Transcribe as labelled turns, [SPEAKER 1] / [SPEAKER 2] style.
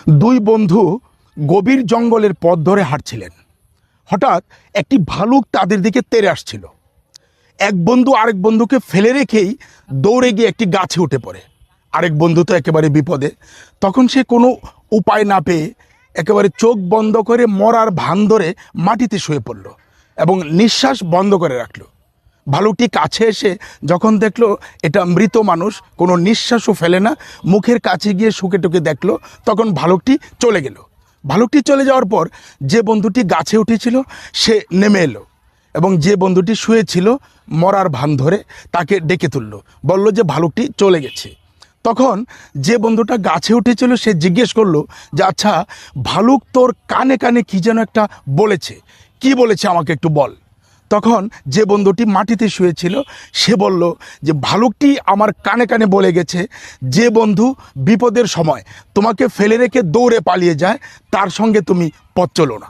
[SPEAKER 1] দুই বন্ধু গভীর জঙ্গলের পথ ধরে হাঁটছিলেন। হঠাৎ একটি ভালুক তাদের দিকে তেড়ে আসছিল। এক বন্ধু আরেক বন্ধুকে ফেলে রেখেই দৌড়ে গিয়ে একটি গাছে উঠে পড়ে। আরেক বন্ধু তো একেবারে বিপদে। তখন সে কোনো উপায় না পেয়ে একেবারে চোখ বন্ধ করে মরার ভান ধরে মাটিতে শুয়ে পড়ল এবং নিঃশ্বাস বন্ধ করে রাখলো। ভালুকটি কাছে এসে যখন দেখলো এটা মৃত মানুষ, কোনো নিঃশ্বাসও ফেলে না, মুখের কাছে গিয়ে শুকে টুকে দেখলো, তখন ভালুকটি চলে গেল। ভালুকটি চলে যাওয়ার পর যে বন্ধুটি গাছে উঠেছিল সে নেমে এলো এবং যে বন্ধুটি শুয়েছিল মরার ভান ধরে তাকে ডেকে তুললো, বলল যে ভালুকটি চলে গেছে। তখন যে বন্ধুটা গাছে উঠেছিল সে জিজ্ঞেস করলো যে আচ্ছা, ভালুক তোর কানে কানে কি যেন একটা বলেছে, কি বলেছে আমাকে একটু বল। তখন যে বন্ধুটি মাটিতে শুয়েছিল সে বলল যে ভালুকটি আমার কানে কানে বলে গেছে, যে বন্ধু বিপদের সময় তোমাকে ফেলে রেখে দৌড়ে পালিয়ে যায় তার সঙ্গে তুমি পথ চলো না।